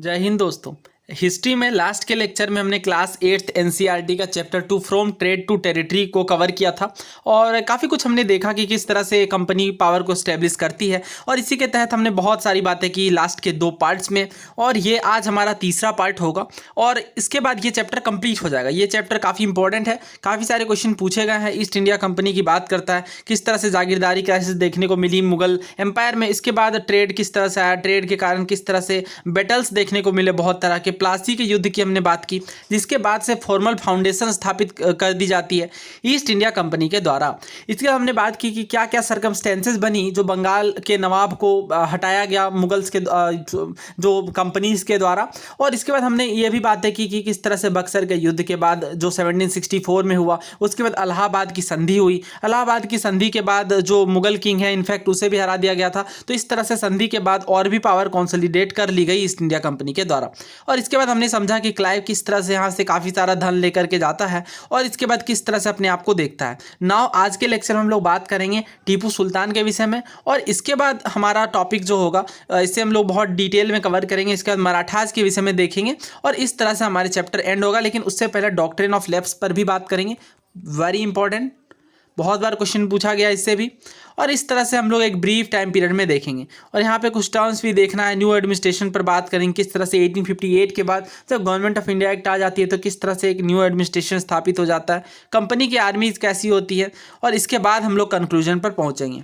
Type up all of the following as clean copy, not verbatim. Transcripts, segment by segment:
जय हिंद दोस्तों। हिस्ट्री में लास्ट के लेक्चर में हमने क्लास 8th एनसीईआरटी का chapter 2 from trade to territory को कवर किया था और काफ़ी कुछ हमने देखा कि किस तरह से कंपनी पावर को स्टैब्लिश करती है और इसी के तहत हमने बहुत सारी बातें की लास्ट के 2 पार्ट्स में और ये आज हमारा तीसरा पार्ट होगा और इसके बाद ये चैप्टर कंप्लीट हो जाएगा। ये चैप्टर काफ़ी इंपॉर्टेंट है, काफ़ी सारे क्वेश्चन पूछे गए हैं। ईस्ट इंडिया कंपनी की बात करता है, किस तरह से जागीरदारी क्राइसिस देखने को मिली मुगल एम्पायर में, इसके बाद ट्रेड किस तरह से आया, ट्रेड के कारण किस तरह से बैटल्स देखने को मिले बहुत तरह के, प्लासी के युद्ध की हमने बात की, जिसके बाद से फॉर्मल फाउंडेशन स्थापित कर दी जाती है ईस्ट इंडिया कंपनी के द्वारा। इसके बाद हमने बात की कि क्या क्या सर्कमस्टेंसेस बनी जो बंगाल के नवाब को हटाया गया मुगल्स के जो कंपनीज के द्वारा। और इसके बाद हमने ये भी बातें की कि किस तरह से बक्सर के युद्ध के बाद जो 1764 में हुआ, उसके बाद इलाहाबाद की संधि हुई, इलाहाबाद की संधि के बाद जो मुगल किंग है इनफैक्ट उसे भी हरा दिया गया था। तो इस तरह से संधि के बाद और भी पावर कॉन्सोलिडेट कर ली गई ईस्ट इंडिया कंपनी के द्वारा। और इसके बाद हमने समझा कि क्लाइव किस तरह से यहाँ से काफ़ी सारा धन लेकर के जाता है और इसके बाद किस तरह से अपने आप को देखता है। नाउ आज के लेक्चर में हम लोग बात करेंगे टीपू सुल्तान के विषय में और इसके बाद हमारा टॉपिक जो होगा इसे हम लोग बहुत डिटेल में कवर करेंगे। इसके बाद मराठास के विषय में देखेंगे और इस तरह से हमारे चैप्टर एंड होगा। लेकिन उससे पहले डॉक्ट्रिन ऑफ लेफ्ट पर भी बात करेंगे, वेरी इंपॉर्टेंट, बहुत बार क्वेश्चन पूछा गया इससे भी। और इस तरह से हम लोग एक ब्रीफ टाइम पीरियड में देखेंगे और यहाँ पे कुछ टर्म्स भी देखना है। न्यू एडमिनिस्ट्रेशन पर बात करेंगे, किस तरह से 1858 के बाद जब गवर्नमेंट ऑफ इंडिया एक्ट आ जाती है तो किस तरह से एक न्यू एडमिनिस्ट्रेशन स्थापित हो जाता है, कंपनी की आर्मीज कैसी होती है और इसके बाद हम लोग कंक्लूजन पर पहुँचेंगे।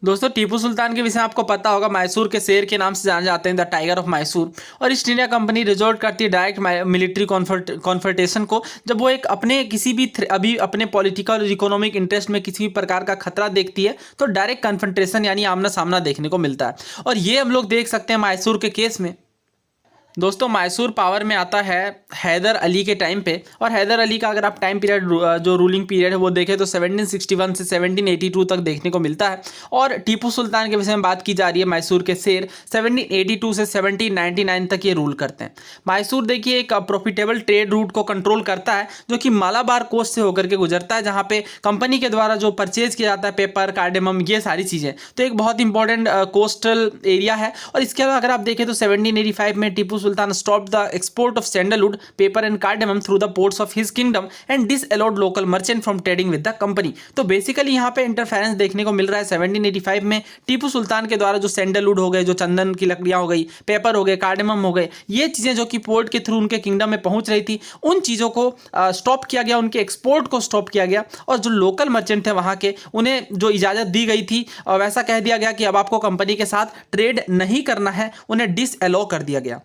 दोस्तों टीपू सुल्तान के विषय में आपको पता होगा, मैसूर के शेर के नाम से जाने जाते हैं, द टाइगर ऑफ मैसूर। और ईस्ट इंडिया कंपनी रिजोर्ट करती है डायरेक्ट मिलिट्री कॉन्फ्रंटेशन को जब वो एक अपने किसी भी अभी अपने पॉलिटिकल और इकोनॉमिक इंटरेस्ट में किसी भी प्रकार का खतरा देखती है तो डायरेक्ट कन्फ्रंटेशन यानी आमना सामना देखने को मिलता है। और ये हम लोग देख सकते हैं मैसूर के केस में। दोस्तों मैसूर पावर में आता है हैदर अली के टाइम पे और हैदर अली का अगर आप टाइम पीरियड जो रूलिंग पीरियड है वो देखें तो 1761 से 1782 तक देखने को मिलता है। और टीपू सुल्तान के विषय में बात की जा रही है, मैसूर के शेर 1782 से 1799 तक ये रूल करते हैं। मैसूर देखिए एक प्रॉफिटेबल ट्रेड रूट को कंट्रोल करता है जो कि मालाबार कोस्ट से होकर के गुजरता है, जहाँ पे कंपनी के द्वारा जो परचेज किया जाता है पेपर कार्डेमम ये सारी चीज़ें, तो एक बहुत इंपॉर्टेंट कोस्टल एरिया है। और इसके अलावा अगर आप देखें तो 1785 में Tipu Sultan stopped the export of sandalwood, paper and cardamom through the ports of his kingdom and disallowed local merchant from trading with the company। तो बेसिकली यहाँ पे इंटरफेरेंस देखने को मिल रहा है 1785 में टीपू सुल्तान के द्वारा जो सैंडलवुड हो गए, जो चंदन की लकड़ियाँ हो गई, पेपर हो गए, कार्डेमम हो गए, ये चीज़ें जो कि पोर्ट के थ्रू उनके किंगडम में पहुँच रही थी उन चीज़ों को स्टॉप किया गया, उनके एक्सपोर्ट को स्टॉप किया गया। और जो लोकल मर्चेंट थे वहाँ के उन्हें जो इजाज़त दी गई थी और वैसा कह दिया गया कि अब आपको कंपनी के साथ ट्रेड नहीं करना है, उन्हें डिसअलाउ कर दिया गया।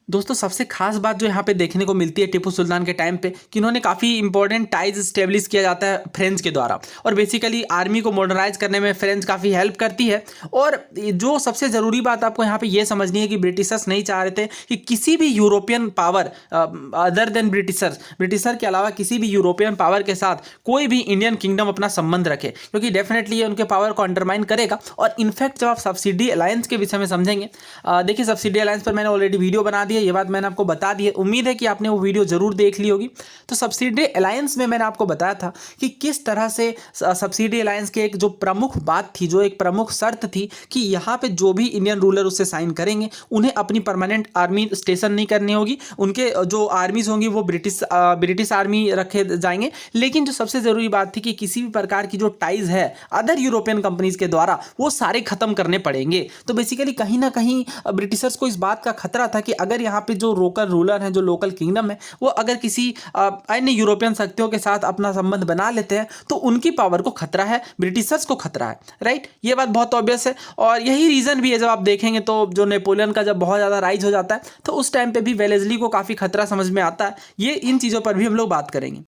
दोस्तों सबसे खास बात जो यहाँ पे देखने को मिलती है टीपू सुल्तान के टाइम पे कि उन्होंने काफ़ी इंपॉर्टेंट टाइज स्टेब्लिश किया जाता है फ्रेंच के द्वारा और बेसिकली आर्मी को मॉडर्नाइज करने में फ्रेंच काफ़ी हेल्प करती है। और जो सबसे ज़रूरी बात आपको यहाँ पे ये समझनी है कि ब्रिटिशर्स नहीं चाह रहे थे कि किसी भी European power other than britisher के अलावा किसी भी यूरोपियन पावर के साथ कोई भी इंडियन किंगडम अपना संबंध रखे, क्योंकि डेफिनेटली ये उनके पावर को अंडरमाइन करेगा। और इनफैक्ट जब आप सब्सिडी अलायंस के विषय में समझेंगे, देखिए सब्सिडी अलायंस पर मैंने ऑलरेडी वीडियो बना दी, ये बात मैंने आपको बता दी है, उम्मीद है कि आपने वो वीडियो जरूर देख ली होगी। तो सब्सिडी अलायंस में मैंने आपको बताया था कि किस तरह से सब्सिडी अलायंस के एक जो प्रमुख बात थी, जो एक प्रमुख शर्त थी कि यहाँ पे जो भी इंडियन रूलर उससे साइन करेंगे उन्हें अपनी परमानेंट आर्मी स्टेशन नहीं करनी होगी, उनके जो आर्मीज होंगी वो ब्रिटिश आर्मी रखे जाएंगे। लेकिन जो सबसे ज़रूरी बात थी कि किसी भी प्रकार की जो टाइज है अदर यूरोपियन कंपनीज के द्वारा वो सारे खत्म करने पड़ेंगे। तो बेसिकली कहीं ना कहीं ब्रिटिशर्स को इस बात का खतरा था कि अगर यहाँ पे जो लोकल रूलर हैं, जो लोकल किंगडम है, वो अगर किसी अन्य यूरोपियन शक्तियों के साथ अपना संबंध बना लेते हैं तो उनकी पावर को खतरा है, ब्रिटिशर्स को खतरा है, राइट। ये बात बहुत ऑब्वियस है और यही रीज़न भी है। जब आप देखेंगे तो जो नेपोलियन का जब बहुत ज़्यादा राइज हो जाता है तो उस टाइम पे भी वेलेस्ली को काफ़ी खतरा समझ में आता है। ये इन चीज़ों पर भी हम लोग बात करेंगे।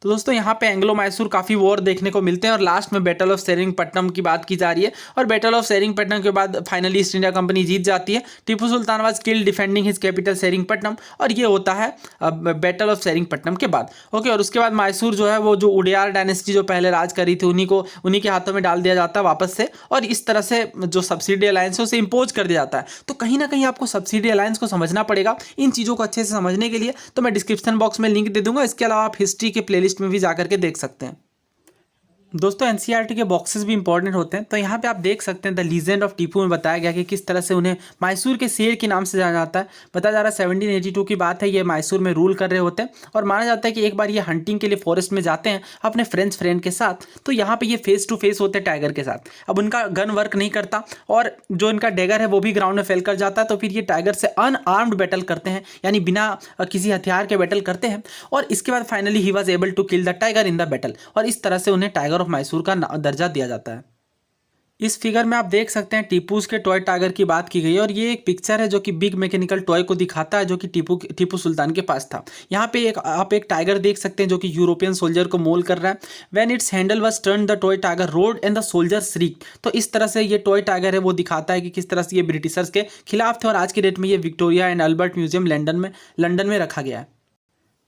तो दोस्तों यहाँ पे एंग्लो मैसूर काफ़ी वॉर देखने को मिलते हैं और लास्ट में बैटल ऑफ सेरिंगपट्टनम की बात की जा रही है। और बैटल ऑफ सेरिंगपट्टनम के बाद फाइनली ईस्ट इंडिया कंपनी जीत जाती है। Tipu Sultan was killed defending his capital Seringapatam और ये होता है बैटल ऑफ सेरिंगपट्टनम के बाद। ओके, और उसके बाद मैसूर जो है वो जो उडियार डायनेस्टी जो पहले राज करी थी उन्हीं के हाथों में डाल दिया जाता है वापस से और इस तरह से जो सब्सिडी अलायंस है उसे इम्पोज कर दिया जाता है। तो कहीं ना कहीं आपको सब्सिडी अलायंस को समझना पड़ेगा। इन चीज़ों को अच्छे से समझने के लिए तो मैं डिस्क्रिप्शन बॉक्स में लिंक दे दूंगा, इसके अलावा आप हिस्ट्री के प्लेलिस्ट में भी जाकर के देख सकते हैं। दोस्तों एनसीईआरटी के बॉक्सेस भी इंपॉर्टेंट होते हैं। तो यहाँ पे आप देख सकते हैं द लीजेंड ऑफ टीपू में बताया गया कि किस तरह से उन्हें मैसूर के शेर के नाम से जाना जाता है। बताया जा रहा है 1782 की बात है, ये मैसूर में रूल कर रहे होते हैं और माना जाता है कि एक बार ये हंटिंग के लिए फॉरेस्ट में जाते हैं अपने फ्रेंच फ्रेंड के साथ। तो यहाँ पे ये फेस टू फेस होते हैं टाइगर के साथ। अब उनका गन वर्क नहीं करता और जो इनका डैगर है वो भी ग्राउंड में फेल कर जाता है। तो फिर ये टाइगर से अनआर्म्ड बैटल करते हैं, यानी बिना किसी हथियार के बैटल करते हैं और इसके बाद finally he was able to kill the tiger in the battle और इस तरह से उन्हें टाइगर ऑफ मैसूर का दर्जा दिया जाता है। इस फिगर में आप देख सकते हैं टीपूस के टॉय टाइगर की बात की गई है और ये एक पिक्चर है जो कि बिग मैकेनिकल टॉय को दिखाता है जो कि टीपू सुल्तान के पास था। यहाँ पे आप एक टाइगर देख सकते हैं जो कि यूरोपियन सोल्जर को मोल कर रहा है। When its handle was turn the toy tiger roared and the soldier shriek. तो इस तरह से ये टॉय टाइगर है वो दिखाता है कि किस तरह से ये ब्रिटिशर्स के खिलाफ थे और आज की डेट में ये Victoria and Albert museum London में रखा गया है।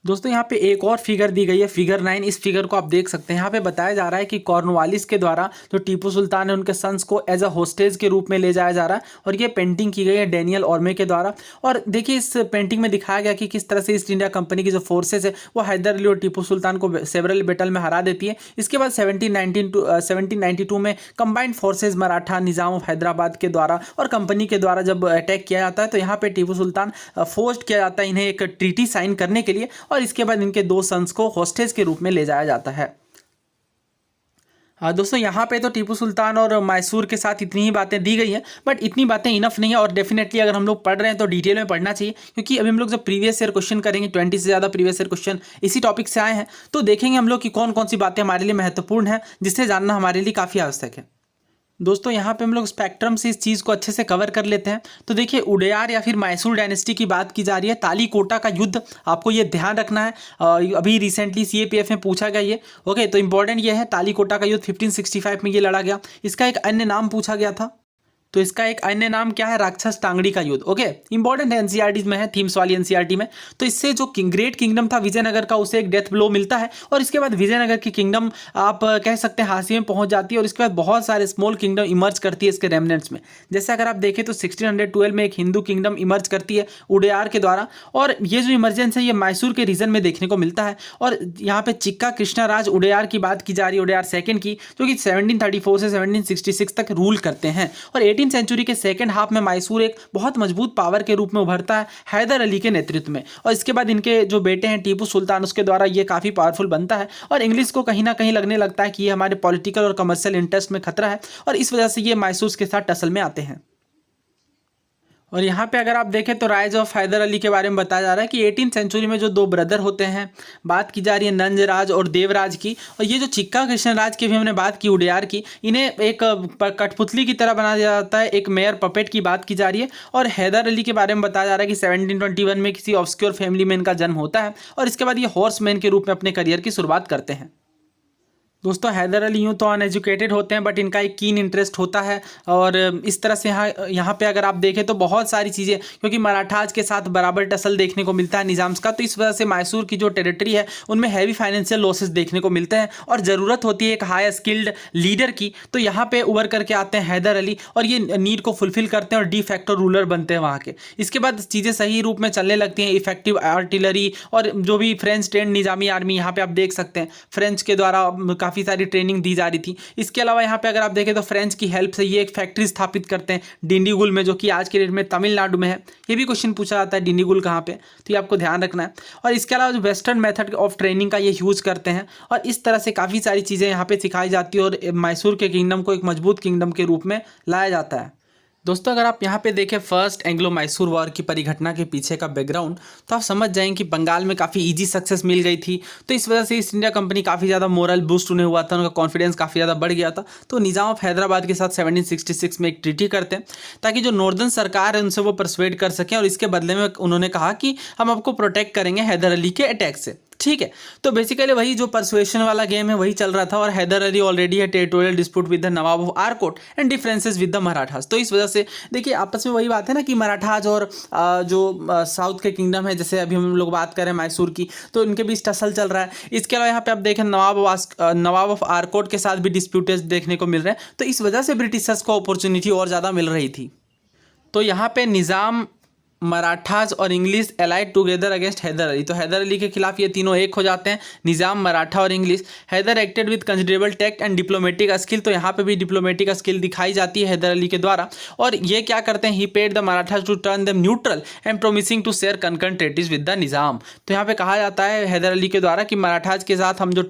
दोस्तों यहाँ पे एक और फिगर दी गई है, फिगर 9। इस फिगर को आप देख सकते हैं। यहाँ पे बताया जा रहा है कि कॉर्नवालिस के द्वारा जो टीपू सुल्तान है उनके सन्स को एज अ होस्टेज के रूप में ले जाया जा रहा है और ये पेंटिंग की गई है डैनियल ऑर्मे के द्वारा। और देखिए इस पेंटिंग में दिखाया गया कि किस तरह से ईस्ट इंडिया कंपनी की जो फोर्सेज है वो हैदर अली और टीपू सुल्तान को सेवरल बैटल में हरा देती है। इसके बाद 1792 में combined forces Maratha Nizam of Hyderabad के द्वारा और कंपनी के द्वारा जब अटैक किया जाता है तो यहाँ पे टीपू सुल्तान फोर्स्ड किया जाता है इन्हें एक ट्रीटी साइन करने के लिए और इसके बाद इनके 2 सन्स को हॉस्टेज के रूप में ले जाया जाता है। दोस्तों यहाँ पे तो टीपू सुल्तान और मैसूर के साथ इतनी ही बातें दी गई हैं, बट इतनी बातें इनफ नहीं है और डेफिनेटली अगर हम लोग पढ़ रहे हैं तो डिटेल में पढ़ना चाहिए क्योंकि अभी हम लोग जब प्रीवियस ईयर क्वेश्चन करेंगे 20 से ज़्यादा प्रीवियस ईयर क्वेश्चन इसी टॉपिक से आए हैं तो देखेंगे हम लोग कि कौन कौन सी बातें हमारे लिए महत्वपूर्ण हैं जिससे जानना हमारे लिए काफ़ी आवश्यक है। दोस्तों यहाँ पे हम लोग स्पेक्ट्रम से इस चीज़ को अच्छे से कवर कर लेते हैं। तो देखिए उडयार या फिर मैसूर डायनेस्टी की बात की जा रही है। तालीकोटा का युद्ध आपको ये ध्यान रखना है, अभी रिसेंटली सीएपीएफ में पूछा गया ये। ओके, तो इंपॉर्टेंट ये है तालीकोटा का युद्ध 1565 में ये लड़ा गया। इसका एक अन्य नाम पूछा गया था, तो इसका एक अन्य नाम क्या है? राक्षस टांगड़ी का युद्ध। ओके, इंपॉर्टेंट है, एनसीईआरटी में है, थीम्स वाली एनसीईआरटी में। तो इससे जो ग्रेट किंगडम था विजयनगर का उसे एक डेथ ब्लो मिलता है और इसके बाद विजयनगर की किंगडम आप कह सकते हैं हाशिए में पहुंच जाती है और इसके बाद बहुत सारे स्मॉल किंगडम इमर्ज करती है इसके रेमनेंट्स में। जैसे अगर आप देखें तो 1612 में एक हिंदू किंगडम इमर्ज करती है उडयार के द्वारा और ये जो इमरजेंस है ये मैसूर के रीजन में देखने को मिलता है। और यहाँ पे चिक्का कृष्णाराज उडयार की बात की जा रही है, उडयार सेकेंड की, जो कि 1734 से 1766 तक रूल करते हैं। और 18वीं सेंचुरी के सेकेंड हाफ में मैसूर एक बहुत मजबूत पावर के रूप में उभरता है हैदर अली के नेतृत्व में और इसके बाद इनके जो बेटे हैं टीपू सुल्तान उसके द्वारा ये काफ़ी पावरफुल बनता है और इंग्लिश को कहीं ना कहीं लगने लगता है कि ये हमारे पॉलिटिकल और कमर्शियल इंटरेस्ट में खतरा है और इस वजह से ये मैसूर के साथ टसल में आते हैं। और यहाँ पे अगर आप देखें तो राइज ऑफ हैदर अली के बारे में बताया जा रहा है कि 18वीं सेंचुरी में जो 2 ब्रदर होते हैं, बात की जा रही है नंजराज और देवराज की, और ये जो चिक्का कृष्णराज की भी हमने बात की उडयार की, इन्हें एक कठपुतली की तरह बनाया जाता है, एक मेयर पपेट की बात की जा रही है। और हैदर अली के बारे में बताया जा रहा है कि 1721 में किसी ऑब्सक्योर फैमिली में इनका जन्म होता है और इसके बाद ये हॉर्समैन के रूप में अपने करियर की शुरुआत करते हैं। दोस्तों हैदर अली यूँ तो अनएजुकेटेड होते हैं बट इनका एक कीन इंटरेस्ट होता है और इस तरह से यहाँ पे अगर आप देखें तो बहुत सारी चीज़ें, क्योंकि मराठाज के साथ बराबर टसल देखने को मिलता है निज़ाम्स का, तो इस वजह से मैसूर की जो टेरिटरी है उनमें हैवी फाइनेंशियल लॉसेस देखने को मिलते हैं और ज़रूरत होती है एक हाई स्किल्ड लीडर की। तो यहाँ पे उभर करके आते हैं हैदर अली और ये नीड को फुलफिल करते हैं और डी फैक्टो रूलर बनते हैं वहाँ के। इसके बाद चीज़ें सही रूप में चलने लगती हैं, इफेक्टिव आर्टिलरी और जो भी फ्रेंच ट्रेंड निज़ामी आर्मी, यहाँ पे आप देख सकते हैं फ्रेंच के द्वारा काफ़ी सारी ट्रेनिंग दी जा रही थी। इसके अलावा यहाँ पे अगर आप देखें तो फ्रेंच की हेल्प से ये एक फैक्ट्री स्थापित करते हैं डिंडीगुल में, जो कि आज के डेट में तमिलनाडु में है। ये भी क्वेश्चन पूछा जाता है डिंडीगुल कहाँ पे, तो ये आपको ध्यान रखना है। और इसके अलावा जो वेस्टर्न मेथड ऑफ ट्रेनिंग का ये यूज़ करते हैं और इस तरह से काफ़ी सारी चीज़ें यहाँ पे सिखाई जाती है और मैसूर के किंगडम को एक मजबूत किंगडम के रूप में लाया जाता है। दोस्तों अगर आप यहाँ पे देखें फर्स्ट एंग्लो मैसूर वॉर की परिघटना के पीछे का बैकग्राउंड, तो आप समझ जाएंगे कि बंगाल में काफ़ी इजी सक्सेस मिल गई थी, तो इस वजह से ईस्ट इंडिया कंपनी काफ़ी ज़्यादा मोरल बूस्ट उन्हें हुआ था, उनका कॉन्फिडेंस काफ़ी ज़्यादा बढ़ गया था। तो निज़ाम ऑफ हैदराबाद के साथ 1766 में एक ट्रीटी करते हैं ताकि जो नॉर्दर्न सरकार है उनसे वो परसुएड कर सकें और इसके बदले में उन्होंने कहा कि हम आपको प्रोटेक्ट करेंगे हैदर अली के अटैक से। ठीक है, तो बेसिकली वही जो परसुएशन वाला गेम है वही चल रहा था और हैदर अली ऑलरेडी है territorial dispute with the Nawab of Arcot and differences with the Marathas. तो इस वजह से देखिए आपस में वही बात है ना कि मराठाज और जो साउथ के किंगडम है, जैसे अभी हम लोग बात करें मैसूर की, तो इनके बीच टसल चल रहा है। इसके अलावा यहाँ पे आप देखें नवाब ऑफ आरकोट के साथ भी डिस्प्यूटेज देखने को मिल रहे हैं, तो इस वजह से ब्रिटिशर्स को अपॉर्चुनिटी और ज़्यादा मिल रही थी। तो यहाँ पे निज़ाम मराठाज और English allied together against Hyder Ali. तो हैदर अली के खिलाफ ये तीनों एक हो जाते हैं, निज़ाम, मराठा और English. Hyder acted with considerable tact and diplomatic skill. तो यहाँ पे भी डिप्लोमेटिक स्किल दिखाई जाती है हैदर अली के द्वारा। और ये क्या करते हैं, he paid the Marathas to turn them neutral and promising to share conquered territories with the Nizam. तो यहाँ पे कहा जाता है हैदर अली के द्वारा कि मराठाज के साथ हम जो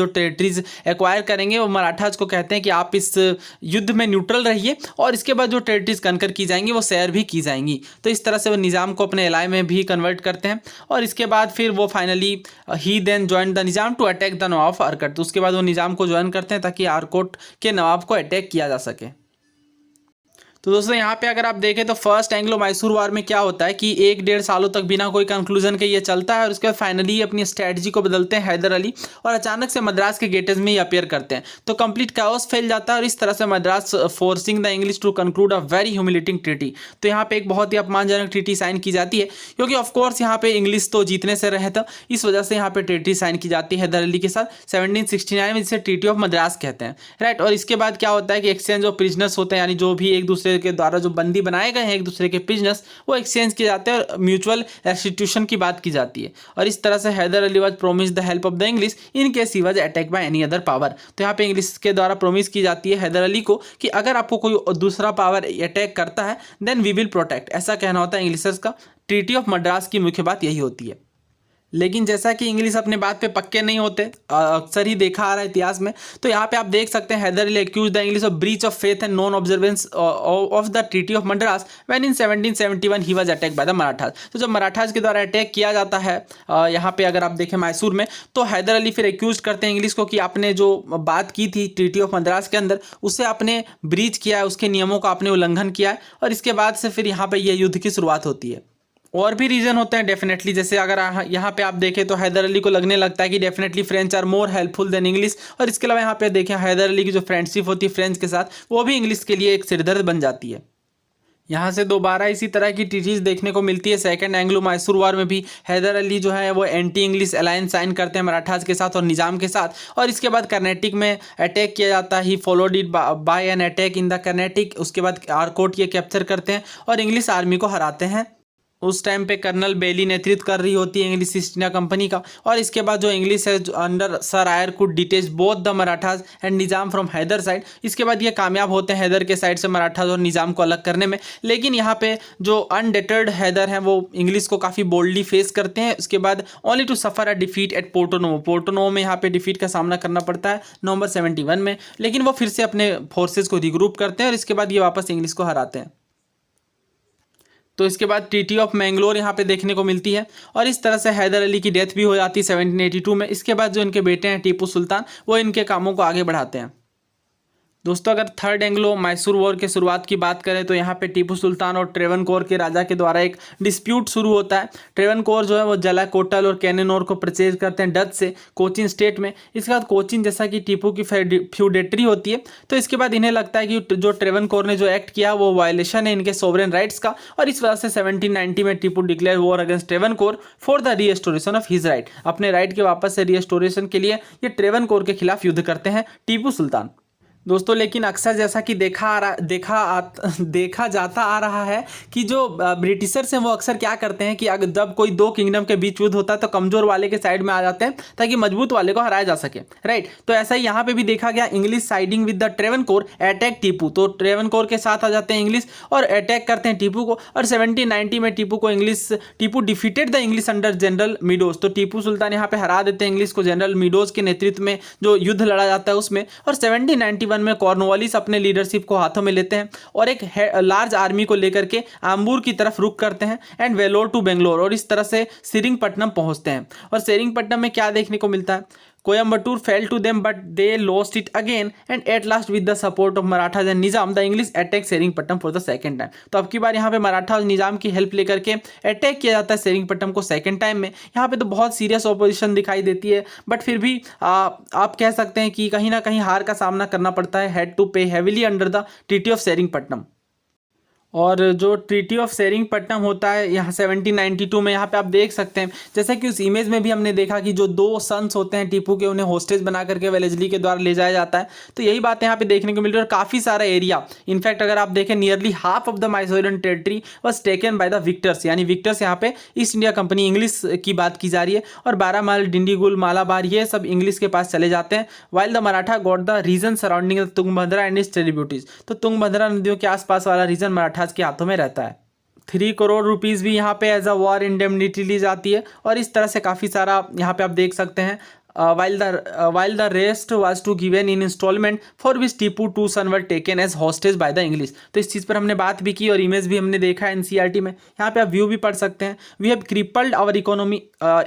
टेरिटरीज एक्वायर करेंगे वो मराठाज को कहते हैं कि आप इस युद्ध में न्यूट्रल रहिए और इसके बाद जो टेरिटरीज कनकर की जाएंगी वो शेयर भी की जाएंगी। तो इस तरह से वो निज़ाम को अपने एलाय में भी कन्वर्ट करते हैं। और इसके बाद फिर वो finally he then join the Nizam to attack the Nawab Arcot. तो उसके बाद वो निज़ाम को ज्वाइन करते हैं ताकि आरकोट के नवाब को अटैक किया जा सके। तो दोस्तों यहाँ पे अगर आप देखें तो फर्स्ट एंग्लो मैसूर वार में क्या होता है कि 1-1.5 सालों तक बिना कोई कंक्लूजन के ये चलता है और उसके बाद फाइनली अपनी स्ट्रैटेजी को बदलते हैं हैदर अली और अचानक से मद्रास के गेटेज में ही अपीयर करते हैं। तो कंप्लीट काओस फैल जाता है और इस तरह से Madras forcing the English to conclude a very humiliating treaty. तो यहाँ पे एक बहुत ही अपमानजनक ट्रीटी साइन की जाती है क्योंकि ऑफकोर्स यहाँ पे इंग्लिश तो जीतने से रहे था, इस वजह से यहाँ पे ट्रीटी साइन की जाती है हैदर अली के साथ 1769 में, जिसे ट्रीटी ऑफ मद्रास कहते हैं, राइट। और इसके बाद क्या होता है कि एक्सचेंज ऑफ प्रिजनर्स होते हैं, यानी जो भी एक दूसरे के द्वारा जो बंदी बनाए गए हैं एक दूसरे के प्रिजनर्स वो एक्सचेंज किए जाते हैं और म्यूचुअल रेस्टिट्यूशन की बात की जाती है। और इस तरह से Hyder Ali was promise the help of the English in case he was attack by any other power. तो यहाँ पे इंग्लिश के द्वारा प्रोमिस की जाती है हैदर अली को कि अगर आपको कोई दूसरा पावर अटैक करता है देन वी विल प्रोटेक्ट, ऐसा कहना होता है इंग्लिशर्स का। ट्रीटी ऑफ मद्रास की मुख्य बात यही होती है। लेकिन जैसा कि इंग्लिश अपने बात पे पक्के नहीं होते, अक्सर ही देखा आ रहा है इतिहास में, तो यहाँ पे आप देख सकते हैं Hyder Ali accuse the English of breach of faith and non observance of the treaty of Madras when in 1771 he was attack by the Marathas. तो जब मराठास के द्वारा अटैक किया जाता है यहाँ पे अगर आप देखें मैसूर में, तो हैदर अली फिर एक्यूज करते हैं इंग्लिश को कि आपने जो बात की थी ट्रीटी ऑफ मद्रास के अंदर उससे आपने ब्रीच किया है, उसके नियमों का आपने उल्लंघन किया है। और इसके बाद से फिर यहाँ पर यह युद्ध की शुरुआत होती है। और भी रीज़न होते हैं डेफिनेटली, जैसे अगर यहाँ पे आप देखें तो हैदर अली को लगने लगता है कि definitely French are more helpful than English. और इसके अलावा यहाँ पे देखें हैदर अली की जो फ्रेंडशिप होती है फ्रेंच के साथ वो भी इंग्लिश के लिए एक सिरदर्द बन जाती है। यहाँ से दोबारा इसी तरह की ट्रीटीज देखने को मिलती है। सेकंड एंग्लो मैसूर वार में भी हैदर अली जो है वो एंटी इंग्लिश अलायंस साइन करते हैं मराठास के साथ और निज़ाम के साथ। और इसके बाद कर्नाटिक में अटैक किया जाता है, he followed it by an attack in the Carnatic. उसके बाद आरकोट ये कैप्चर करते हैं और इंग्लिश आर्मी को हराते हैं। उस टाइम पे कर्नल बेली नेतृत्व कर रही होती है इंग्लिश ईस्ट इंडिया कंपनी का। और इसके बाद जो इंग्लिश है under sir Eyre could detach both the Marathas and Nizam from Hyder side. इसके बाद ये कामयाब होते हैं हैदर के साइड से मराठाज और निज़ाम को अलग करने में। लेकिन यहाँ पे जो अनडेटर्ड हैदर हैं वो इंग्लिश को काफ़ी बोल्डली फेस करते हैं। उसके बाद only to suffer a defeat at Porto Novo. Porto Novo में यहाँ पे डिफीट का सामना करना पड़ता है नवंबर 71 में, लेकिन वो फिर से अपने फोर्सेज को रिग्रुप करते हैं और इसके बाद ये वापस इंग्लिश को हराते हैं। तो इसके बाद ट्रीटी ऑफ मैंगलोर यहाँ पे देखने को मिलती है और इस तरह से हैदर अली की डेथ भी हो जाती है 1782 में। इसके बाद जो इनके बेटे हैं टीपू सुल्तान वो इनके कामों को आगे बढ़ाते हैं। दोस्तों अगर थर्ड एंग्लो मैसूर वॉर के शुरुआत की बात करें तो यहाँ पे टीपू सुल्तान और ट्रेवनकोर के राजा के द्वारा एक डिस्प्यूट शुरू होता है। ट्रेवनकोर जो है वो जलाकोटल और कैनेनोर को परचेज करते हैं डच से कोचीन स्टेट में। इसके बाद कोचीन जैसा कि टीपू की फ्यूडेटरी होती है, तो इसके बाद इन्हें लगता है कि जो ट्रेवनकोर ने जो एक्ट किया वो वायलेशन है इनके सोवरेन राइट्स का। और इस वजह से 1790 में Tipu declare war against Travancore for the restoration of his right. अपने राइट के वापस से रीएस्टोरेशन के लिए ये ट्रेवनकोर के खिलाफ युद्ध करते हैं टीपू सुल्तान। दोस्तों लेकिन अक्सर जैसा कि देखा जाता आ रहा है कि जो ब्रिटिशर्स हैं वो अक्सर क्या करते हैं कि अगर जब कोई दो किंगडम के बीच युद्ध होता है तो कमज़ोर वाले के साइड में आ जाते हैं ताकि मजबूत वाले को हराया जा सके, राइट। तो ऐसा ही यहाँ पे भी देखा गया, English siding with the Travancore attack Tipu. तो ट्रेवनकोर के साथ आ जाते हैं इंग्लिश और अटैक करते हैं टीपू को। और 1790 में Tipu defeated the English under general meadows. तो टीपू सुल्तान यहाँ पे हरा देते हैं इंग्लिश को जनरल मीडोज के नेतृत्व में जो युद्ध लड़ा जाता है उसमें। और 1791 में कॉर्नवालिस अपने लीडरशिप को हाथों में लेते हैं और एक लार्ज आर्मी को लेकर के आम्बूर की तरफ रुक करते हैं एंड वेलोर टू बेंगलोर। और इस तरह से सेरिंगपट्टनम पहुंचते हैं। और सेरिंगपट्टनम में क्या देखने को मिलता है, Coimbatore fell to them but they lost it again and at last with the support of Marathas and Nizam the English attack Seringapatam for the second time. तो अब की बार यहाँ पे मराठा और निजाम की हेल्प लेकर के अटैक किया जाता है सेरिंगपट्टनम को सेकंड टाइम में। यहाँ पे तो बहुत सीरियस ऑपोजिशन दिखाई देती है, बट फिर भी आप कह सकते हैं कि कहीं ना कहीं हार का सामना करना पड़ता है, had to pay heavily under the treaty of Seringapatam. और जो ट्रीटी ऑफ सेरिंगपट्टनम होता है यहाँ 1792 में, यहाँ पे आप देख सकते हैं जैसे कि उस इमेज में भी हमने देखा कि जो दो सन्स होते हैं टीपू के, उन्हें होस्टेज बना करके वेलेस्ली के द्वारा ले जाया जाता है। तो यही बात यहाँ पे देखने को मिल रही है। और काफ़ी सारा एरिया, इनफैक्ट अगर आप देखें nearly half of the Mysorean territory was taken by the victors, यानी विक्टर्स यहाँ पे ईस्ट इंडिया कंपनी, इंग्लिश की बात की जा रही है। और बारामाल, डिंडीगुल, मालाबार ये सब इंग्लिश के पास चले जाते हैं। While the Maratha got the region surrounding the Tungabhadra and its tributaries, तो तुंगभद्रा नदियों के आसपास वाला रीजन मराठास के हाथों में रहता है। 3 करोड़ रुपीज़ भी यहाँ पे एज अ वॉर इंडेमनिटी ली जाती है। और इस तरह से काफ़ी सारा यहाँ पे आप देख सकते हैं। while the rest was to given in installment for which Tipu two son were taken as hostage by the English. तो इस चीज़ पर हमने बात भी की और इमेज भी हमने देखा है एनसीईआरटी में। यहाँ पे आप व्यू भी पढ़ सकते हैं। We have crippled our economy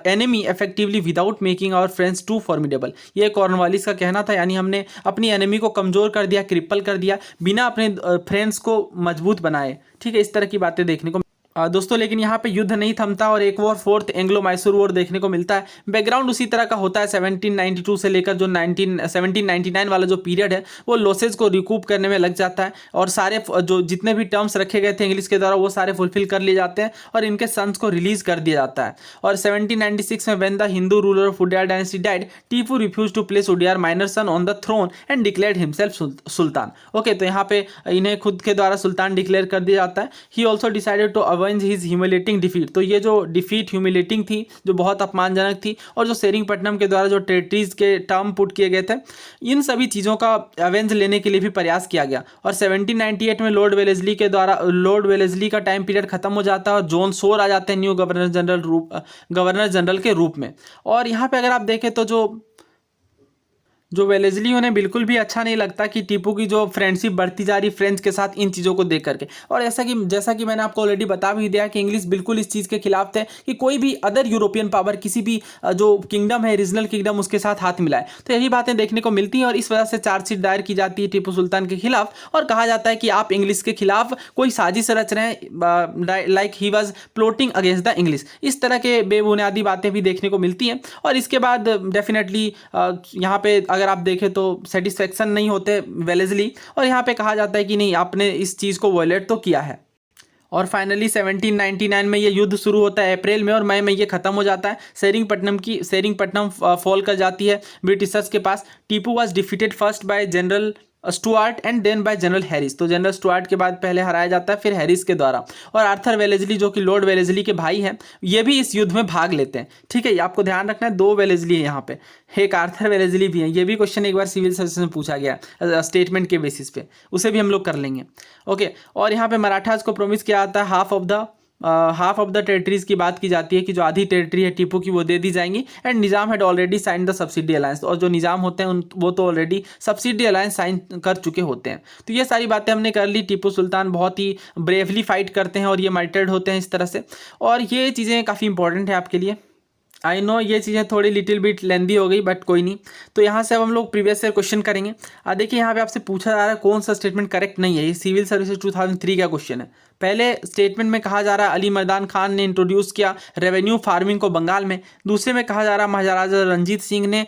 enemy effectively without making our friends too formidable, ये कॉर्नवालिस का कहना था, यानी हमने अपनी एनिमी को कमज़ोर कर दिया, क्रिपल कर दिया, बिना अपने फ्रेंड्स को मजबूत बनाए। ठीक है, इस तरह की बातें देखने को दोस्तों। लेकिन यहाँ पे युद्ध नहीं थमता और एक और फोर्थ एंग्लो मैसूर वॉर देखने को मिलता है। बैकग्राउंड उसी तरह का होता है। 1792 से लेकर जो 1799 वाला जो पीरियड है वो लॉसेज को रिकूप करने में लग जाता है और सारे जो जितने भी टर्म्स रखे गए थे इंग्लिश के द्वारा वो सारे फुलफिल कर लिए जाते हैं और इनके सन्स को रिलीज कर दिया जाता है। और 1796 में when the Hindu ruler of Wodeyar dynasty died, Tipu refuse to place Wodeyar minor son on the throne and declared himself Sultan. Okay, तो यहाँ पे इन्हें खुद के द्वारा सुल्तान डिक्लेयर कर दिया जाता है। He also decided to avenge his humiliating defeat, तो ये जो डिफीट ह्यूमिलेटिंग थी, जो बहुत अपमानजनक थी, और जो सेरिंगपट्टनम के द्वारा जो टेरिटरीज के टर्म पुट किए गए थे, इन सभी चीज़ों का अवेंज लेने के लिए भी प्रयास किया गया। और 1798 में लॉर्ड वेलेस्ली का टाइम पीरियड खत्म हो जाता है और जॉन सोर आ जाते हैं न्यू गवर्नर जनरल के रूप में। और यहाँ पे अगर आप देखें तो जो वेलेस्ली उन्हें बिल्कुल भी अच्छा नहीं लगता कि टीपू की जो फ्रेंडशिप बढ़ती जा रही फ्रेंच के साथ, इन चीज़ों को देख करके। और जैसा कि मैंने आपको ऑलरेडी बता भी दिया कि इंग्लिश बिल्कुल इस चीज़ के खिलाफ थे कि कोई भी अदर यूरोपियन पावर किसी भी जो किंगडम है, रीजनल किंगडम, उसके साथ हाथ मिलाए। तो यही बातें देखने को मिलती हैं और इस वजह से चार्जशीट दायर की जाती है टीपू सुल्तान के खिलाफ और कहा जाता है कि आप इंग्लिश के खिलाफ कोई साजिश रच रहे हैं, like he was plotting against the English. इस तरह के बेबुनियादी बातें भी देखने को मिलती हैं। और इसके बाद डेफिनेटली यहाँ पे अगर आप देखें तो सेटिस्फेक्शन नहीं होते वेलेस्ली, और यहाँ पे कहा जाता है कि नहीं, आपने इस चीज़ को वॉयलेट तो किया है। और फाइनली 1799 में ये युद्ध शुरू होता है अप्रैल में और मई में ये खत्म हो जाता है। सेरिंगपट्टनम फॉल कर जाती है ब्रिटिशर्स के पास। Tipu was defeated first by general Stuart and then by general Harris, तो जनरल स्टुअर्ट के बाद पहले हराया जाता है, फिर हैरिस के द्वारा। और आर्थर वेलेस्ली जो कि लॉर्ड वेलेस्ली के भाई हैं, ये भी इस युद्ध में भाग लेते हैं। ठीक है, ये आपको ध्यान रखना है, 2 वेलेस्ली है यहाँ पे, एक आर्थर वेलेस्ली भी है। ये भी क्वेश्चन एक बार सिविल सर्विस में पूछा गया स्टेटमेंट के बेसिस पे, उसे भी हम लोग कर लेंगे। ओके, और यहाँ पे मराठास को प्रोमिस किया जाता है हाफ ऑफ द टेरिटरीज की बात की जाती है कि जो आधी टेरिटरी है टीपू की वो दे दी जाएंगी। And Nizam had already sign the subsidy alliance, और जो निज़ाम होते हैं वो तो ऑलरेडी सब्सिडी अलायंस साइन कर चुके होते हैं। तो ये सारी बातें हमने कर ली। टीपू सुल्तान बहुत ही ब्रेवली फाइट करते हैं और ये मर्टर्ड होते हैं इस तरह से, और ये चीज़ें काफ़ी इंपॉर्टेंट है आपके लिए। आई नो ये चीज़ें थोड़ी लिटिल बिट लेंदी हो गई, बट कोई नहीं। तो यहाँ से अब हम लोग प्रीवियस ईयर क्वेश्चन करेंगे। देखिए यहाँ पे आपसे पूछा जा रहा है कौन सा स्टेटमेंट करेक्ट नहीं है। ये सिविल सर्विसेज 2003 का क्वेश्चन है। पहले स्टेटमेंट में कहा जा रहा है अली मर्दान खान ने इंट्रोड्यूस किया रेवेन्यू फार्मिंग को बंगाल में। दूसरे में कहा जा रहा है महाराजा रंजीत सिंह ने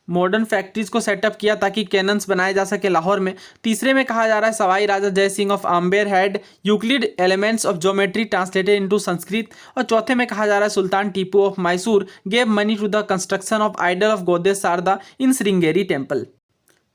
मॉडर्न फैक्ट्रीज को सेटअप किया ताकि कैनन्स बनाए जा सके लाहौर में। तीसरे में कहा जा रहा है Sawai Raja Jai Singh of Amber had Euclid elements of geometry translated into Sanskrit. और चौथे में कहा जा रहा है Sultan Tipu of Mysore gave money to the construction of idol of goddess Sharada in Sringeri temple.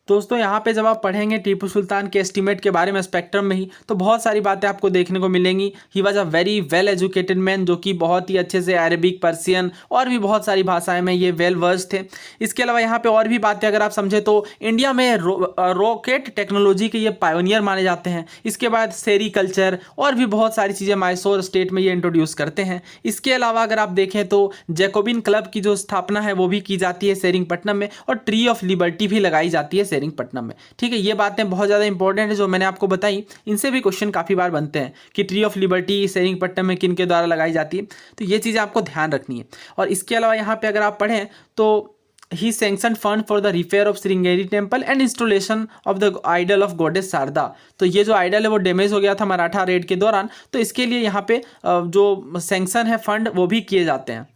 दोस्तों यहाँ पे जब आप पढ़ेंगे टीपू सुल्तान के एस्टीमेट के बारे में स्पेक्ट्रम में ही, तो बहुत सारी बातें आपको देखने को मिलेंगी। He was a very well educated man, जो कि बहुत ही अच्छे से अरेबिक, पर्सियन और भी बहुत सारी भाषाएं में ये वेल वर्स थे। इसके अलावा यहाँ पे और भी बातें अगर आप समझे तो इंडिया में रॉकेट टेक्नोलॉजी के ये पायोनियर माने जाते हैं। इसके बाद सेरीकल्चर और भी बहुत सारी चीज़ें मैसूर स्टेट में ये इंट्रोड्यूस करते हैं। इसके अलावा अगर आप देखें तो जैकोबिन क्लब की जो स्थापना है वो भी की जाती है सेरिंगपट्टनम में, और ट्री ऑफ लिबर्टी भी लगाई जाती है सेरिंगपट्टनम में। ठीक है, ये बातें बहुत ज़्यादा इंपॉर्टेंट है जो मैंने आपको बताई। इनसे भी क्वेश्चन काफ़ी बार बनते हैं कि ट्री ऑफ लिबर्टी सेरिंगपट्टनम में किन के द्वारा लगाई जाती है, तो ये चीज़ें आपको ध्यान रखनी है। और इसके अलावा यहाँ पे अगर आप पढ़ें तो he sanction fund for the repair of Sringeri temple and installation of the idol of goddess Sharada. तो ये जो आइडल है वो डैमेज हो गया था मराठा रेड के दौरान, तो इसके लिए यहाँ पे जो सैंक्शन है फंड वो भी किए जाते हैं।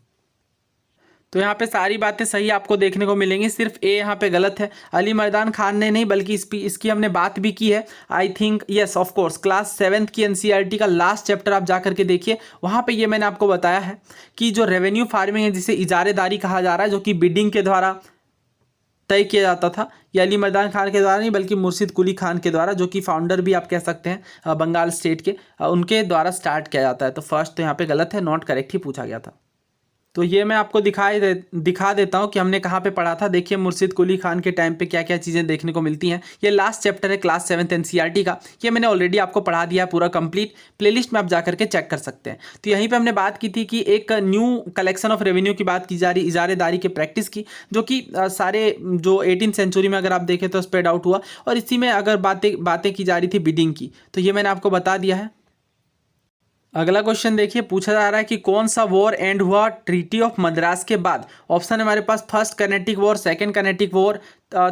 तो यहाँ पे सारी बातें सही आपको देखने को मिलेंगी, सिर्फ ए यहाँ पे गलत है। अली मर्दान खान ने नहीं, बल्कि इसकी हमने बात भी की है। I think yes of course class 7th की एनसीईआरटी का लास्ट चैप्टर आप जा करके देखिए, वहाँ पे ये मैंने आपको बताया है कि जो रेवेन्यू फार्मिंग है जिसे इजारेदारी कहा जा रहा है, जो कि बिडिंग के द्वारा तय किया जाता था, ये अली मर्दान खान के द्वारा नहीं बल्कि मुर्शिद कुली खान के द्वारा, जो कि फाउंडर भी आप कह सकते हैं बंगाल स्टेट के, उनके द्वारा स्टार्ट किया जाता है। तो फर्स्ट तो यहाँ पे गलत है, नॉट करेक्ट ही पूछा गया था। तो ये मैं आपको दिखा देता हूँ कि हमने कहाँ पे पढ़ा था। देखिए मुर्शिद कुली खान के टाइम पे क्या क्या चीज़ें देखने को मिलती हैं। ये लास्ट चैप्टर है क्लास 7th एनसीईआरटी का, ये मैंने ऑलरेडी आपको पढ़ा दिया पूरा कंप्लीट, प्लेलिस्ट में आप जा करके चेक कर सकते हैं। तो यहीं पे हमने बात की थी कि एक न्यू कलेक्शन ऑफ रेवेन्यू की बात की जा रही, इजारेदारी के प्रैक्टिस की, जो कि सारे जो 18th सेंचुरी में अगर आप देखें तो स्प्रेड आउट हुआ, और इसी में अगर बातें की जा रही थी बिडिंग की, तो ये मैंने आपको बता दिया है। अगला क्वेश्चन देखिए, पूछा जा रहा है कि कौन सा वॉर एंड हुआ ट्रीटी ऑफ मद्रास के बाद। ऑप्शन है हमारे पास first Carnatic war, second Carnatic war,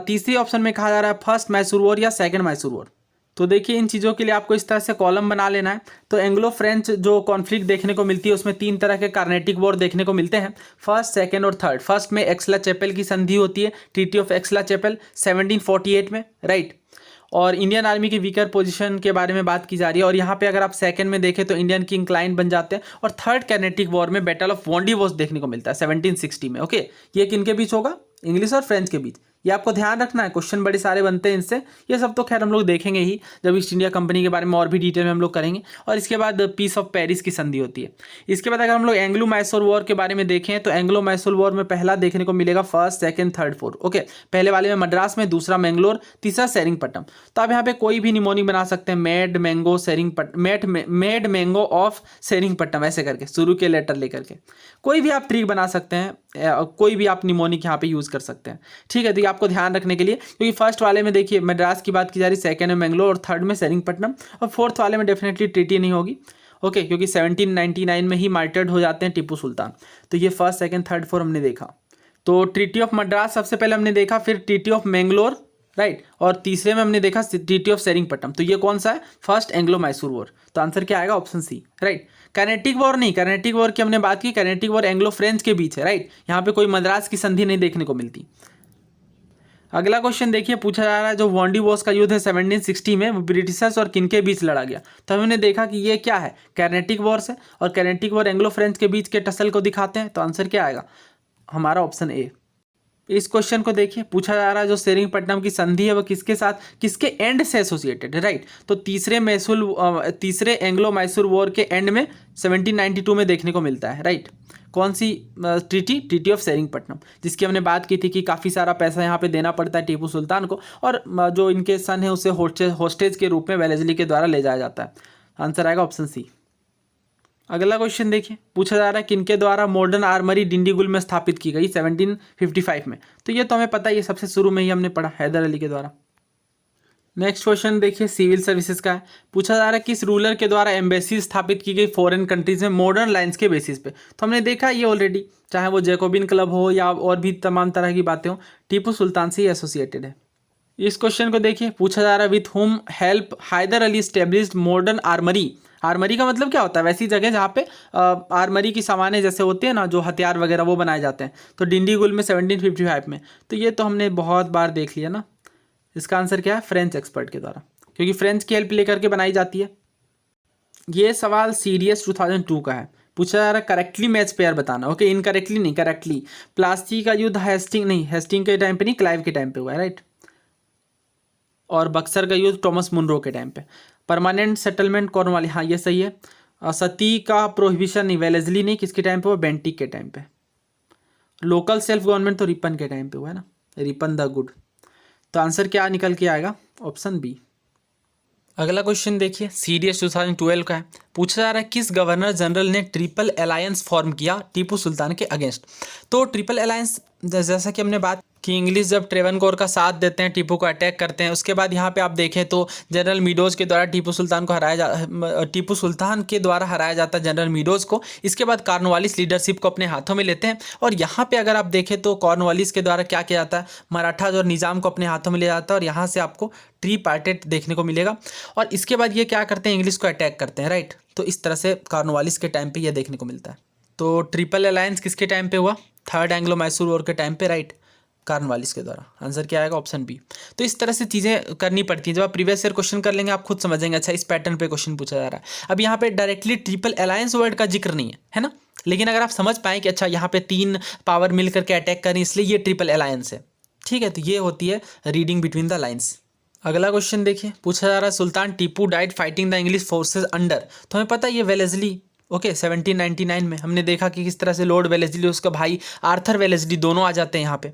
तीसरी ऑप्शन में कहा जा रहा है फर्स्ट मैसूर वॉर या सेकंड मैसूर वॉर। तो देखिए इन चीज़ों के लिए आपको इस तरह से कॉलम बना लेना है। तो एंग्लो फ्रेंच जो कॉन्फ्लिक्ट देखने को मिलती है उसमें 3 तरह के कार्नेटिक वॉर देखने को मिलते हैं, फर्स्ट सेकंड और थर्ड। फर्स्ट में एक्सला चैपेल की संधि होती है, ट्रीटी ऑफ एक्सला चैपेल 1748 में, राइट। और इंडियन आर्मी की वीकर पोजीशन के बारे में बात की जा रही है। और यहाँ पे अगर आप सेकंड में देखें तो इंडियन की इंक्लाइन बन जाते हैं। और थर्ड कैनेटिक वॉर में बैटल ऑफ वॉन्डीवोस देखने को मिलता है 1760 में। ओके, ये किनके बीच होगा? इंग्लिश और फ्रेंच के बीच। ये आपको ध्यान रखना है, क्वेश्चन बड़े सारे बनते हैं इनसे। ये सब तो खैर हम लोग देखेंगे ही जब ईस्ट इंडिया कंपनी के बारे में और भी डिटेल में हम लोग करेंगे। और इसके बाद पीस ऑफ पेरिस की संधि होती है। इसके बाद अगर हम लोग एंग्लो मैसूर वॉर के बारे में देखें तो एंग्लो मैसूर वॉर में पहला देखने को मिलेगा first second third fourth. Okay, पहले वाले में मद्रास में, दूसरा मैंगलोर, तीसरा सेरिंगपट्टम। तो आप यहाँ पे कोई भी निमोनिक बना सकते हैं, मेड मैंगो ऑफ सेरिंगपट्टम, ऐसे करके शुरू के लेटर लेकर के कोई भी आप ट्रिक बना सकते हैं, कोई भी आप निमोनिक यहाँ पे यूज कर सकते हैं। ठीक है, तो ये आपको ध्यान रखने के लिए, क्योंकि फर्स्ट वाले में देखिए मद्रास की बात की जा रही, सेकंड में मैंगलोर और थर्ड में सेरिंगपट्टनम, और फोर्थ वाले में डेफिनेटली ट्रीटी नहीं होगी। ओके, क्योंकि 1799 में ही मार्टर्ड हो जाते हैं टीपू सुल्तान। तो ये फर्स्ट सेकंड थर्ड फोर्थ हमने देखा। तो ट्रीटी ऑफ मद्रास सबसे पहले हमने देखा, फिर ट्रीटी ऑफ मैंगलोर, राइट, और तीसरे में हमने देखा ट्रीटी ऑफ सेरिंगपट्टम। तो ये कौन सा है? First Anglo Mysore war. तो आंसर क्या आएगा? Option C, right. Kinetic war नहीं, कैनेटिक वॉर की हमने बात की, कैनेटिक वॉर एंग्लो फ्रेंच के बीच है, राइट। यहाँ पे कोई मद्रास की संधि नहीं देखने को मिलती। अगला क्वेश्चन देखिए, पूछा जा रहा है जो वॉन्डीवोस का युद्ध है 1760 में, वो ब्रिटिशर्स और किन के बीच लड़ा गया। तो हमने देखा कि ये क्या है? कैनेटिक वॉर है, और कैनेटिक वॉर एंग्लो फ्रेंच के बीच के टसल को दिखाते हैं। तो आंसर क्या आएगा? हमारा ऑप्शन ए। इस क्वेश्चन को देखिए, पूछा जा रहा है जो सेरिंगपट्टम की संधि है वो किसके साथ, किसके एंड से एसोसिएटेड है, राइट। तो तीसरे एंग्लो मैसूर वॉर के एंड में 1792 में देखने को मिलता है, राइट। कौन सी ट्रीटी ऑफ सेरिंगपट्टम, जिसकी हमने बात की थी कि काफ़ी सारा पैसा यहाँ पे देना पड़ता है टीपू सुल्तान को, और जो इनके सन है उसे होस्टेज के रूप में वेलेस्ली के द्वारा ले जाया जाता है। आंसर आएगा ऑप्शन सी। अगला क्वेश्चन देखिए, पूछा जा रहा है किनके द्वारा मॉडर्न आर्मरी डिंडीगुल में स्थापित की गई 1755 में। तो ये तो हमें पता है, ये सबसे शुरू में ही हमने पढ़ा, हैदर अली के द्वारा। नेक्स्ट क्वेश्चन देखिए, सिविल सर्विसेज का है। पूछा जा रहा है किस रूलर के द्वारा एम्बेसी स्थापित की गई फॉरेन कंट्रीज में मॉडर्न लाइन्स के बेसिस पे। तो हमने देखा ये ऑलरेडी, चाहे वो जैकोबिन क्लब हो या और भी तमाम तरह की बातें हो, टीपू सुल्तान से ही एसोसिएटेड है। इस क्वेश्चन को देखिए, पूछा जा रहा है with whom help Hyder Ali established modern armoury. Armoury का मतलब क्या होता है? वैसी जगह जहाँ पे आर्मरी की सामानें जैसे होते हैं ना, जो हथियार वगैरह वो बनाए जाते हैं। तो डिंडीगुल में 1755 में। तो ये तो हमने बहुत बार देख लिया ना। इसका आंसर क्या है? फ्रेंच एक्सपर्ट के द्वारा, क्योंकि फ्रेंच की हेल्प लेकर के बनाई जाती है। ये सवाल सीडीएस 2002 का है। पूछा जा रहा है करेक्टली मैच पेयर बताना। ओके, इनकरेक्टली नहीं, करेक्टली। प्लासी का युद्ध हेस्टिंग के टाइम पे नहीं, क्लाइव के टाइम पे हुआ है, राइट। और बक्सर का युद्ध टॉमस मुनरो के टाइम पे। परमानेंट सेटलमेंट कॉर्नवालिस, हाँ ये सही है। सती का प्रोहिबिशन नहीं, वेलेस्ली नहीं, किसके टाइम पे हुआ? बेंटिक के टाइम पे। लोकल सेल्फ गवर्नमेंट तो रिपन के टाइम पे हुआ है ना, रिपन द गुड। तो आंसर क्या निकल के आएगा? Option B. अगला क्वेश्चन देखिए, सीडीएस 2012 का है। पूछा जा रहा है किस गवर्नर जनरल ने ट्रिपल अलायंस फॉर्म किया टीपू सुल्तान के अगेंस्ट। तो ट्रिपल अलायंस, जैसा कि हमने बात कि इंग्लिश जब ट्रेवनकोर का साथ देते हैं, टीपू को अटैक करते हैं, उसके बाद यहाँ पे आप देखें तो जनरल मीडोज के द्वारा टीपू सुल्तान के द्वारा हराया जाता है जनरल मीडोज को। इसके बाद कॉर्नवालिस लीडरशिप को अपने हाथों में लेते हैं। और यहाँ पे अगर आप देखें तो कॉर्नवालिस के द्वारा क्या किया जाता है? मराठाज और निज़ाम को अपने हाथों में ले जाता है, और यहाँ से आपको ट्री पार्टेड देखने को मिलेगा। और इसके बाद ये क्या करते हैं? इंग्लिश को अटैक करते हैं, राइट। तो इस तरह से कॉर्नवालिस के टाइम पे ये देखने को मिलता है। तो ट्रिपल अलायंस किसके टाइम पे हुआ? थर्ड एंग्लो मैसूर वॉर के टाइम पे, राइट, कॉर्नवालिस के द्वारा। आंसर क्या आएगा? Option B. तो इस तरह से चीज़ें करनी पड़ती हैं। जब आप प्रीवियस ईयर क्वेश्चन कर लेंगे आप खुद समझेंगे, अच्छा इस पैटर्न पे क्वेश्चन पूछा जा रहा है। अब यहाँ पे डायरेक्टली ट्रिपल अलायंस वर्ड का जिक्र नहीं है ना, लेकिन अगर आप समझ पाएँ कि अच्छा यहाँ पे 3 पावर मिल करके अटैक करें इसलिए ये ट्रिपल अलायंस है, ठीक है, तो ये होती है रीडिंग बिटवीन द लाइन्स। अगला क्वेश्चन देखिए, पूछा जा रहा है Sultan Tipu died fighting the English forces under. तो हमें पता है ये वेलेस्ली, ओके, 1799 में हमने देखा कि किस तरह से लॉर्ड वेलेस्ली उसका भाई आर्थर वेलेस्ली दोनों आ जाते हैं यहाँ पे,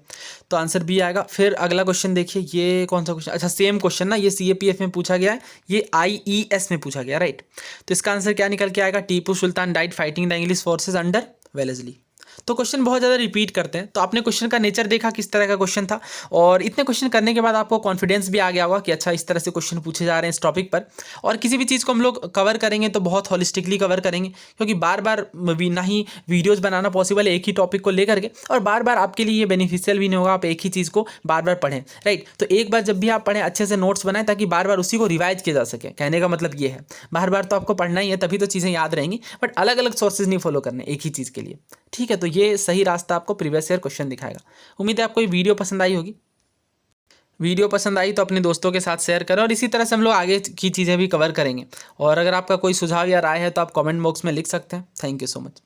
तो आंसर बी आएगा। फिर अगला क्वेश्चन देखिए, ये कौन सा क्वेश्चन, अच्छा सेम क्वेश्चन ना, ये CAPF में पूछा गया है, ये IES में पूछा गया, राइट। तो इसका आंसर क्या निकल के आएगा? Tipu Sultan died fighting the English forces under Wellesley. तो क्वेश्चन बहुत ज़्यादा रिपीट करते हैं, तो आपने क्वेश्चन का नेचर देखा किस तरह का क्वेश्चन था, और इतने क्वेश्चन करने के बाद आपको कॉन्फिडेंस भी आ गया होगा कि अच्छा इस तरह से क्वेश्चन पूछे जा रहे हैं इस टॉपिक पर। और किसी भी चीज़ को हम लोग कवर करेंगे तो बहुत होलिस्टिकली कवर करेंगे, क्योंकि बार बार ना ही वीडियोज़ बनाना पॉसिबल है एक ही टॉपिक को लेकर के, और बार बार आपके लिए ये बेनिफिशियल भी नहीं होगा आप एक ही चीज़ को बार बार पढ़ें, राइट। तो एक बार जब भी आप पढ़ें अच्छे से नोट्स बनाएं ताकि बार बार उसी को रिवाइज किया जा सके। कहने का मतलब ये है बार बार तो आपको पढ़ना ही है, तभी तो चीज़ें याद रहेंगी, बट अलग अलग सोर्सेज नहीं फॉलो करने एक ही चीज़ के लिए, ठीक है। तो ये सही रास्ता आपको प्रीवियस ईयर क्वेश्चन दिखाएगा। उम्मीद है आपको ये वीडियो पसंद आई होगी। वीडियो पसंद आई तो अपने दोस्तों के साथ शेयर करें, और इसी तरह से हम लोग आगे की चीज़ें भी कवर करेंगे। और अगर आपका कोई सुझाव या राय है तो आप कमेंट बॉक्स में लिख सकते हैं। Thank you so much.